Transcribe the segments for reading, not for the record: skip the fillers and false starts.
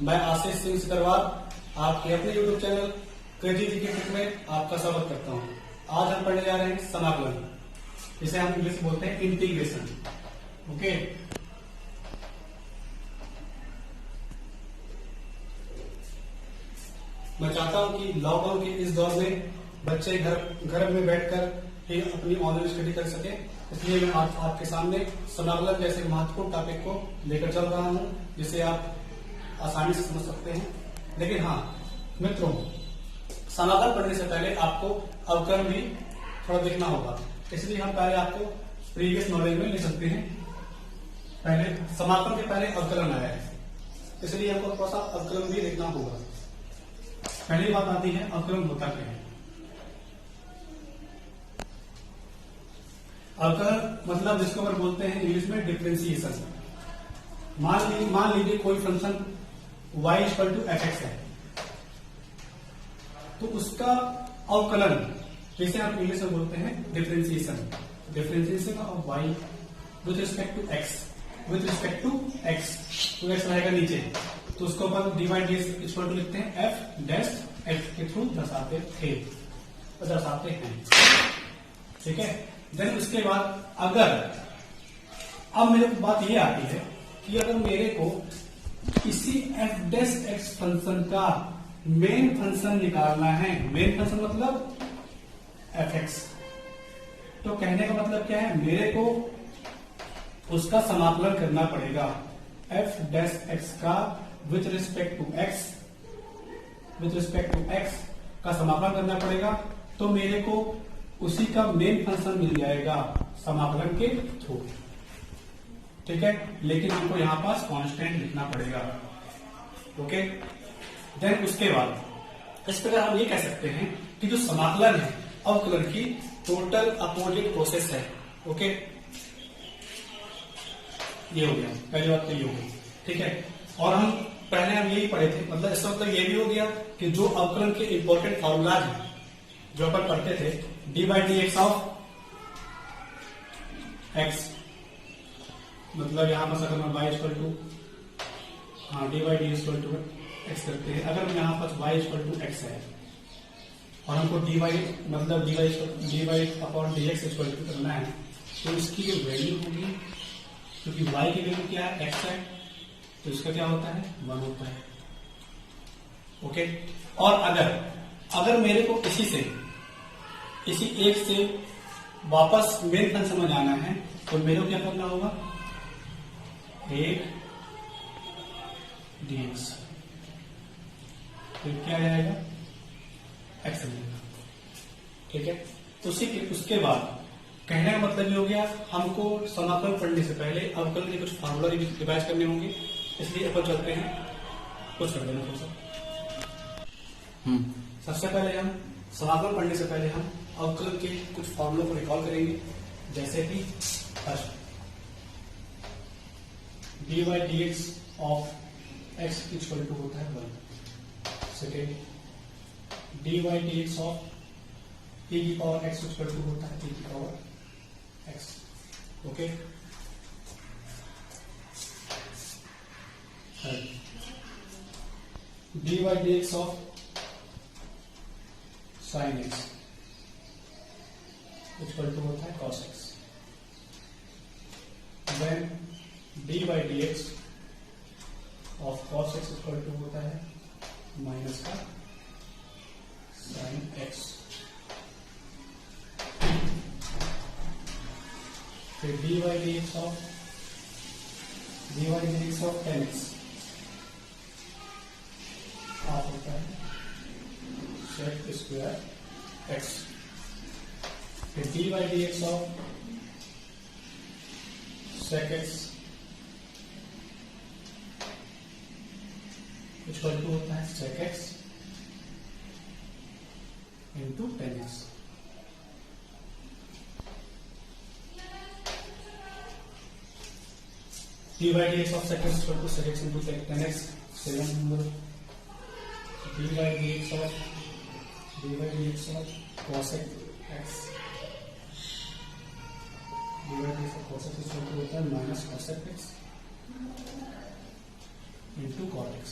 मैं आशीष सिंह सिकरवार आपके अपने YouTube चैनल क्रिएटिविटी की ट्रिक में आपका स्वागत करता हूं। आज हम पढ़ने जा रहे हैं समाकलन, जिसे हम इंग्लिश में बोलते हैं इंटीग्रेशन। ओके, मैं चाहता हूं कि लॉकडाउन के इस दौर में बच्चे घर में बैठकर ही अपनी ऑनलाइन स्टडी कर सके, इसलिए मैं आज आपके सामने समाकलन जैसे महत्वपूर्ण टॉपिक को लेकर चल रहा हूं, जिसे आप आसानी से समझ सकते हैं। लेकिन हाँ मित्रों, समाकलन पढ़ने से पहले आपको अवकलन भी थोड़ा देखना होगा, इसलिए हम पहले आपको प्रीवियस नॉलेज में ले सकते हैं। पहले समाकलन के पहले अवकलन आया है, इसलिए हमको थोड़ा सा अवकलन भी देखना होगा। पहली बात आती है अवकलन होता क्या है। अवकलन मतलब जिसको हम बोलते हैं इंग्लिश में डिफरेंशिएशन। मान लीजिए कोई function y equal to F X है, तो उसका अवकलन जिसे आप इंग्लिश में बोलते हैं differentiation. Differentiation of y with respect to x, तो x रहेगा नीचे, तो उसको अपन डिवाइड इक्वल टू लिखते हैं एफ डैश एक्स के थ्रू दर्शाते हैं। ठीक है, देन उसके बाद अगर अब मेरे को बात ये आती है कि अगर मेरे को इसी एफ डैश एक्स फंक्शन का मेन फंक्शन निकालना है, मेन फंक्शन मतलब एफ एक्स, तो कहने का मतलब क्या है, मेरे को उसका समाकलन करना पड़ेगा। एफ डैश एक्स का विथ रिस्पेक्ट टू एक्स का समाकलन करना पड़ेगा, तो मेरे को उसी का मेन फंक्शन मिल जाएगा समाकलन के थ्रू। ठीक है, लेकिन हमको यहां पास कांस्टेंट लिखना पड़ेगा। ओके, देन उसके बाद इस प्रकार हम ये कह सकते हैं कि जो समाकलन है अवकलन की टोटल अपोजिट प्रोसेस है। ओके, ये हो गया, पहली बात तो ये हो गई। ठीक है, और हम पहले हम यही पढ़े थे, मतलब इसका मतलब ये भी हो गया कि जो अवकलन के इंपॉर्टेंट फॉर्मूलाज हैं जो अपन पढ़ते थे, D by D x of X, मतलब यहां पर अगर मैं y equal to D by D equal to X करते हैं, अगर यहां पर y इक्वल टू एक्स है और हमको D Y upon D X equal to करना है, तो इसकी जो वैल्यू होगी, क्योंकि y की वैल्यू क्या है, x है, तो इसका क्या होता है, 1 होता है। ओके, और अगर मेरे को इसी एक से वापस मेन फंक्शन में जाना है, तो मेरे को क्या करना होगा, एक dx, फिर क्या आएगा, x मिलेगा। ठीक है, उसके बाद कहने का मतलब ये हो गया, हमको समाकलन पढ़ने से पहले अवकलन के कुछ फार्मूला रिवाइज करने होंगे, इसलिए अपन चलते हैं, कुछ कर देना थोड़ा सा। सबसे पहले हम समाकलन पढ़ने से पहले हम अवकलन के कुछ फार्मूलों को रिकॉल करेंगे, जैसे कि first D by D x of X equal to होता है 1। Second D by D x of e की पावर एक्स इक्वल टू होता है e की power X. Okay, D by D x of sine X equal to होता है cos X. Then D by D x of cos X equal to होता है minus का sine X. फिर D by D x of ten X आप होता है sec square X. फिर D by D x of sec X equal to होता है sec X into tan X. D by D x of sec X equal to sec X into tan X. Seven number D by D x of cos x divide से cos x equal to होता है minus cos x into cot x।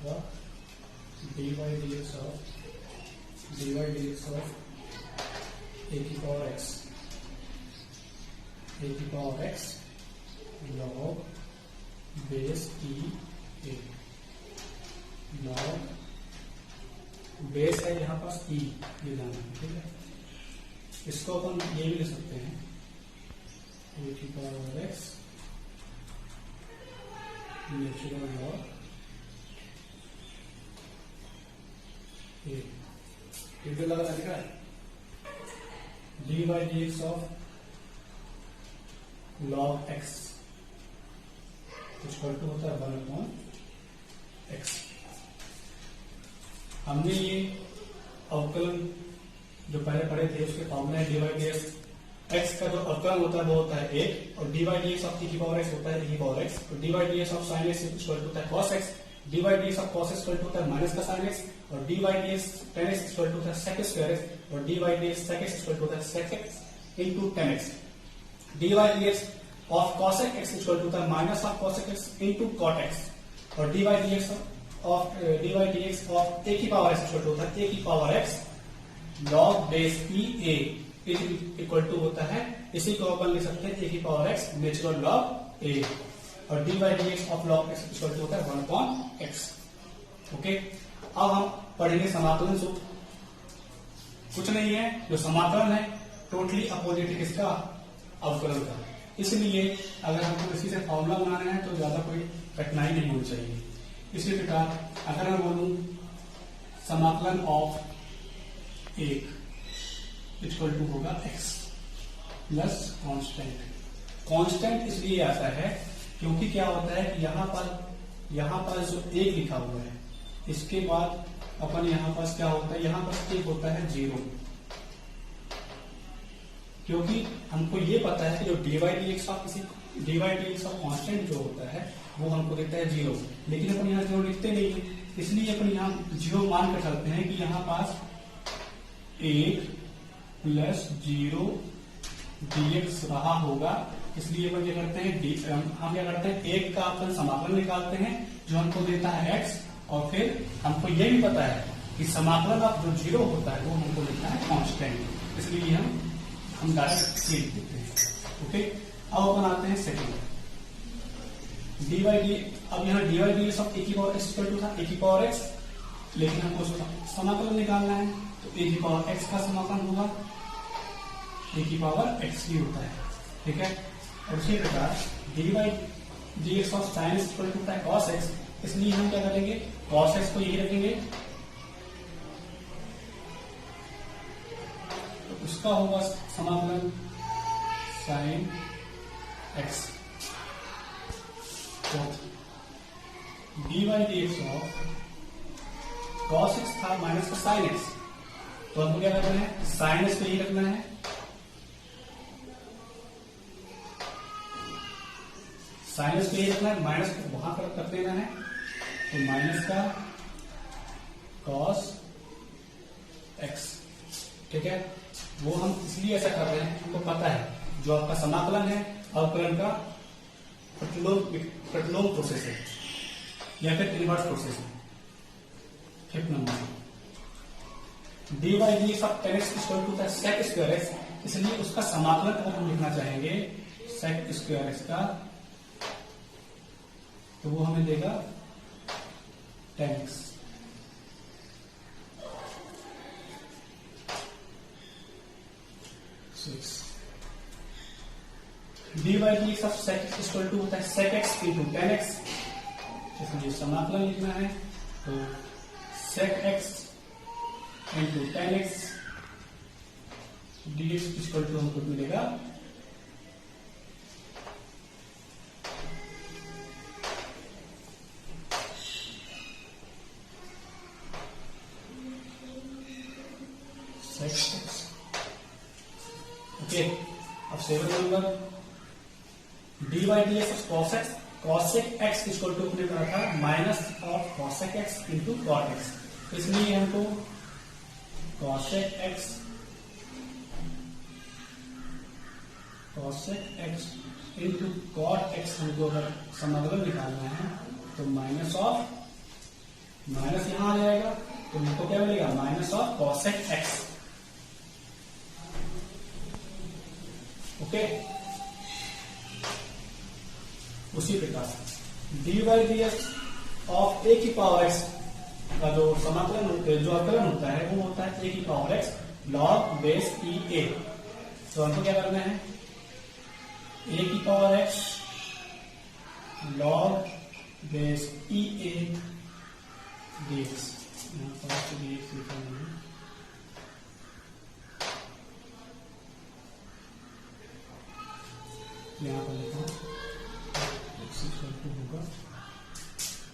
dy dx of a की power x log base e a log base है यहाँ पास e, ये जाना है, ठीक है। इसको अपन ये भी लिख सकते हैं a की power x natural log a, जो लगा लिखा है dy dx of log x equal to होता है 1/x। हमने ये अवकलन जो पहले पढ़े थे उसके फॉर्मूला है dy dx x का जो अवकलन होता है वो होता है 1 और dy dx ऑफ t की पावर x होता है t की पावर x और dy dx of sin x equal to होता है cos x, dy dx of cos x equal to होता है माइनस का sin x और dy dx tan x equal to होता है sec स्क्वायर x और dy dx sec x equal to होता है sec x into tan x। dy dx of cos x equal to होता है minus of cos x into cot x और dy dx of a की power x equal to होता है a की power x log base e a equal to होता है, इसी को अपन लिख सकते हैं a की power x natural log a और dy dx of log x equal to होता है 1/x। ओके, अब हम पढ़ेंगे समाकलन सूत्र। कुछ नहीं है, जो समाकलन है टोटली अपोजिट है किसका, अवकलन का। इसलिए अगर हमको इसी से फॉर्मूला बनाना है तो ज्यादा कोई कठिनाई नहीं होनी चाहिए। इसी प्रकार अगर मैं बोलूं समाकलन ऑफ 1 इक्वल टू होगा x प्लस कांस्टेंट। कांस्टेंट इसलिए आता है क्योंकि क्या होता है कि यहाँ पर जो 1 लिखा हुआ है इसके बाद अपन यहाँ पास क्या होता है, यहाँ पास 1 होता है 0, क्योंकि हमको ये पता है कि जो dy dx ऑफ कांस्टेंट जो होता है वो हमको देता है 0, लेकिन अपन यहाँ 0 लिखते नहीं है, इसलिए अपन यहाँ 0 मान कर चलते हैं कि यहाँ पास 1 प्लस 0 dx रहा होगा। इसलिए अपन क्या करते हैं, हम क्या करते हैं 1 का अपन समाकलन निकालते हैं जो हमको देता है x, और फिर हमको ये भी पता है कि समाकलन ऑफ जो 0 होता है वो हमको देता है कांस्टेंट, इसलिए हम डायरेक्ट लिख देते हैं। ओके, अब अपन आते हैं सेकंड dy dy। अब यहाँ dy dx ऑफ a की पावर x इक्वल टू था a की पावर x, लेकिन हमको समाकलन निकालना है तो a की पावर x का समाकलन होगा a की पावर x ही होता है, ठीक है। और इसी प्रकार dy dx of sin x equal to है cos x, इसलिए हम क्या करेंगे cos x को यही रखेंगे तो उसका होगा समाकलन sin x। तो dy dx of cos x था माइनस का sin x, तो हमको क्या करना है sin x को यही रखना है, sin x को यही रखना है, माइनस को वहां पर रख देना है, तो माइनस का cos x, ठीक है। वो हम इसलिए ऐसा कर रहे हैं, हमको पता है जो आपका समाकलन है अवकलन का प्रतिलोम प्रोसेस है या फिर इनवर्स प्रोसेस है। Fifth number dy dx of tan x equal to था sec स्क्वायर x, इसलिए उसका समाकलन अगर हम लिखना चाहेंगे sec स्क्वायर x का तो वो हमें देगा tan x। dy dx of sec x equal to होता है sec x into tan x, इसलिए समाकलन लिखना है तो sec x into tan x dx equal to हमको मिलेगा sec x। ओके, अब 7 number dy dx of cosec x equal to अपने कहा था minus of cosec x into cot x, इसलिए हमको cosec x into cot x हमको अगर समाकलन निकालना है तो माइनस ऑफ माइनस यहां आ जाएगा तो मुझको क्या मिलेगा, minus of cosec x. Okay, उसी प्रकार d by D x of a की पावर एक्स का जो समाकलन जो अवकलन होता है वो होता है ए की पावर एक्स लॉग बेस ई ए। तो हमको क्या करना है, ए की power X log base E A D x. यहाँ पर डी एक्स लिखा है, यहाँ पर लिखा होगा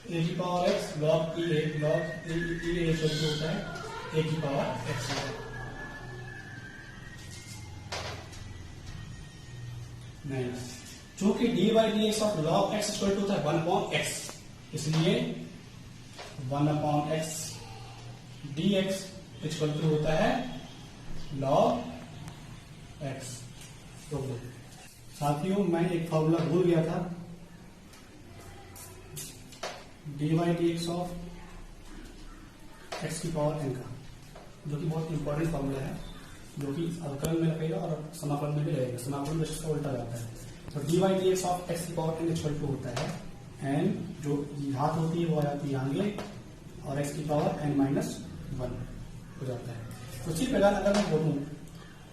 ए की power X log E A, log E A होता है ए की पावर एक्स। नहीं, चूंकि D by D x of log X equal to होता है 1 अपॉन एक्स, इसलिए 1 upon X D X equal to होता है लॉग एक्स। तो साथियों मैं एक फॉर्मूला भूल गया था, D by D x of x की पावर एन का, जो कि बहुत इंपॉर्टेंट फॉर्मूला है, जो कि अवकलन में लगेगा और समाकलन में भी लगेगा। समाकलन में इसका उल्टा जाता है। तो D by D x of x की पावर एन इक्वल टू होता है एन, जो घात होती है वो आ जाती है आगे, और एक्स की पावर एन माइनस 1 हो जाता है। उसी प्रकार अगर मैं बोलूं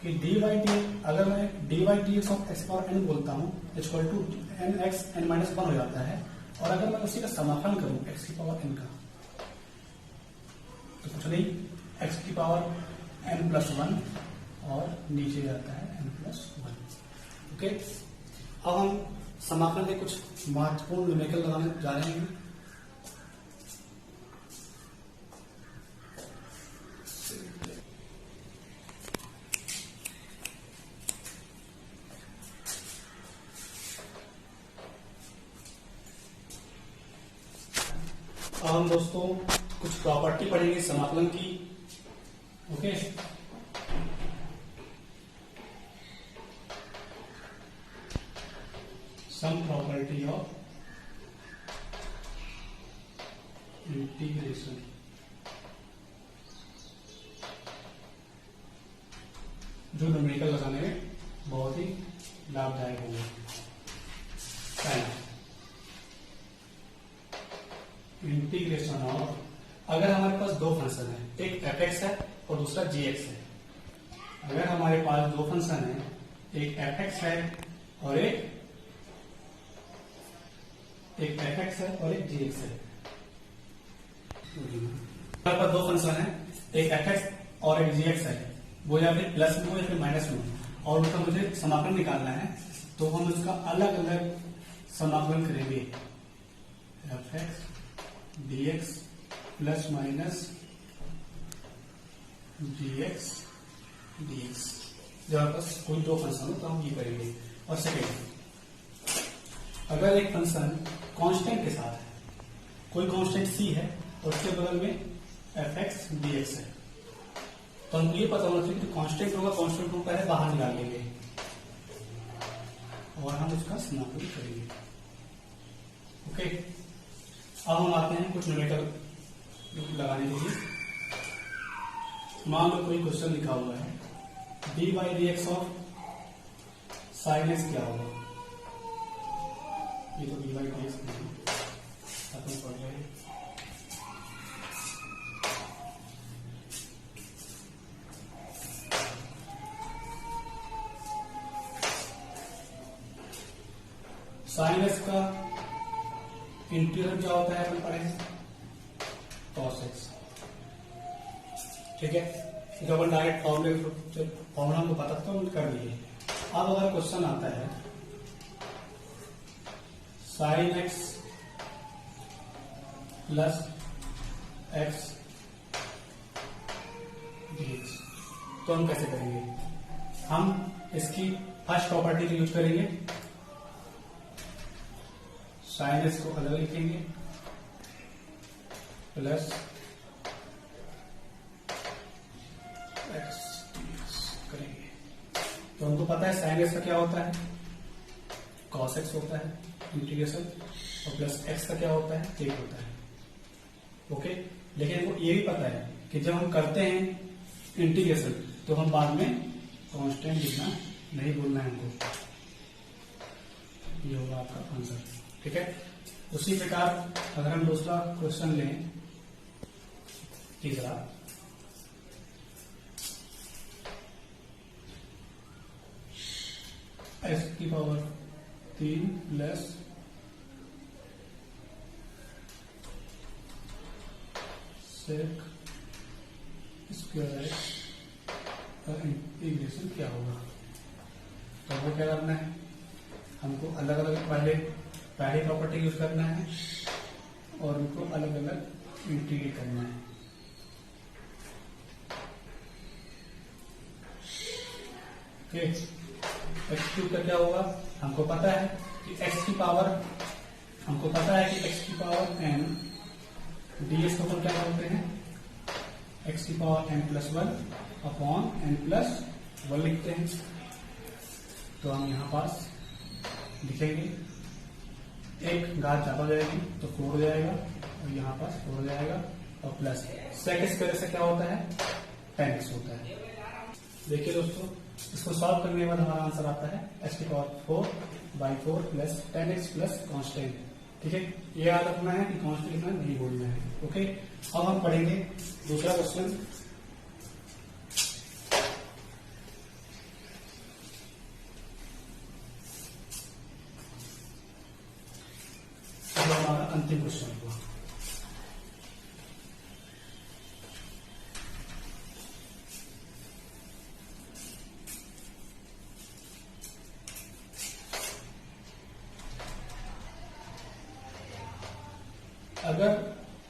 कि डी बाई डी, अगर मैं D by D x of X power N बोलता हूं equal to N X N minus 1 हो जाता है, और अगर मैं उसी का समाकलन करूं एक्स की पावर एन का, तो कुछ नहीं, एक्स की पावर एन प्लस 1 और नीचे जाता है एन प्लस 1। ओके, अब हम समाकलन के कुछ महत्वपूर्ण न्यूमेरिकल लगाने जा रहे हैं। अब हम दोस्तों कुछ प्रॉपर्टी पढ़ेंगे समाकलन की। Okay, sum property of integration. जो न्यूमेरिकल लगाने में बहुत ही लाभदायक होंगे। इंटीग्रेशन ऑफ, अगर हमारे पास दो फंक्शन है, एक एफ एक्स है और दूसरा जी एक्स है। अगर हमारे पास दो फंक्शन है, एक एफ एक्स है और एक एफ एक्स है और एक जी एक्स है। हमारे पास दो फंक्शन है, एक एफ एक्स और एक जी एक्स है, वो या फिर प्लस में हो या फिर माइनस में हो, और उसका मुझे समाकलन निकालना है, तो हम उसका अलग अलग समाकलन करेंगे। F x D x plus minus g x D x. जब हमारे पास कोई दो फंक्शन हो तो हम ये करेंगे। और सेकेंड, अगर एक फंक्शन कांस्टेंट के साथ है, कोई कांस्टेंट सी है और उसके बगल में एफ एक्स डी एक्स है, तो हमको ये पता होना चाहिए कि कांस्टेंट होगा, कांस्टेंट को पहले बाहर निकाल लेंगे और हम उसका समाकलन करेंगे। ओके, अब हम आते हैं कुछ न्यूमेरिकल लगाने के लिए। मान लो कोई क्वेश्चन लिखा हुआ है, D by D x of sine x क्या होगा। ये तो D by D x upon पढ़ रहे हैं। साइन एक्स का इंटीग्रल क्या होता है अपन पढ़े, कॉस एक्स। ठीक है, जब अपन डायरेक्ट फॉर्मूला को पता तो हम कर लिए। अब अगर क्वेश्चन आता है sine x plus x D x, तो हम कैसे करेंगे? हम इसकी फर्स्ट प्रॉपर्टी यूज करेंगे, साइन एक्स को अलग लिखेंगे प्लस एक्स करेंगे। तो हमको पता है साइन एक्स का क्या होता है, कॉस एक्स होता है इंटीग्रेशन, और प्लस एक्स का क्या होता है, एक होता है। ओके, लेकिन हमको ये भी पता है कि जब हम करते हैं इंटीग्रेशन तो हम बाद में कांस्टेंट लिखना नहीं भूलना है हमको। ये होगा आपका आंसर, ठीक है। उसी प्रकार अगर हम दूसरा क्वेश्चन लें, तीसरा, x की पावर 3 प्लस सेक स्क्वायर का इंटीग्रेशन क्या होगा। तो वो क्या करना है, हमको अलग अलग पहली प्रॉपर्टी यूज करना है और उनको अलग अलग इंटीग्रेट करना है। ओके, एक्स क्यूब का क्या होगा, हमको पता है कि x की पावर n ds को अपन क्या बोलते हैं, x की पावर n+1 अपॉन n+1 लिखते हैं। तो हम यहां पास लिखेंगे, एक घात ज्यादा हो जाएगी तो 4 हो जाएगा और यहाँ पास 4 हो जाएगा और प्लस सेक स्क्वायर से क्या होता है 10x होता है। देखिए दोस्तों, इसको सॉल्व करने के बाद हमारा आंसर आता है x की power 4/4 plus 10x plus constant, ठीक है। ये याद रखना है कि कांस्टेंट लिखना नहीं भूलना है। ओके, अब हम पढ़ेंगे दूसरा क्वेश्चन। हमारा अंतिम क्वेश्चन हुआ। अगर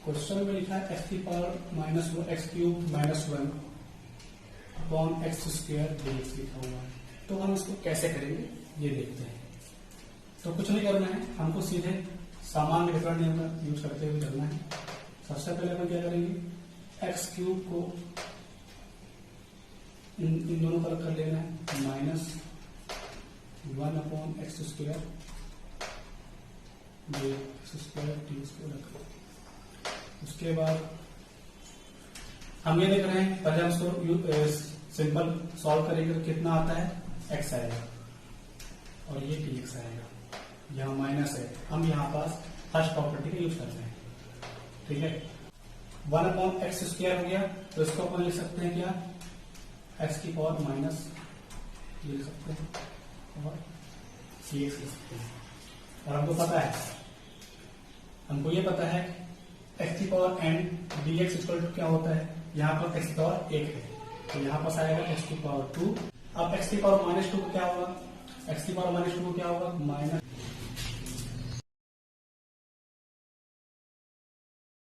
क्वेश्चन में लिखा है x की power -1 upon x square dx लिखा हुआ है, तो हम इसको कैसे करेंगे ये देखते हैं। तो कुछ नहीं करना है, हमको सीधे सामान्य वितरण नियम का यूज करते हुए करना है। सबसे पहले हम क्या करेंगे, एक्स क्यूब को इन दोनों तरफ कर लेना है, -1 upon x square T square. उसके बाद हम ये देख रहे हैं, पहले हम इसको सिंपल सॉल्व करेंगे तो कितना आता है, x आएगा और ये dx आएगा, यहाँ माइनस है। हम यहाँ पास फर्स्ट प्रॉपर्टी का यूज करते हैं, ठीक है। 1 अपॉन एक्स स्क्वायर हो गया, तो इसको अपन लिख सकते हैं क्या, x की पावर माइनस ये लिख सकते हैं और dx लिख सकते हैं। और हमको पता है, हमको ये पता है x की power n dx equal to क्या होता है, यहाँ पर x की पावर 1 है तो यहाँ पास आएगा x की पावर 2। अब x की पावर -2 को क्या होगा, x की पावर -2 को क्या होगा,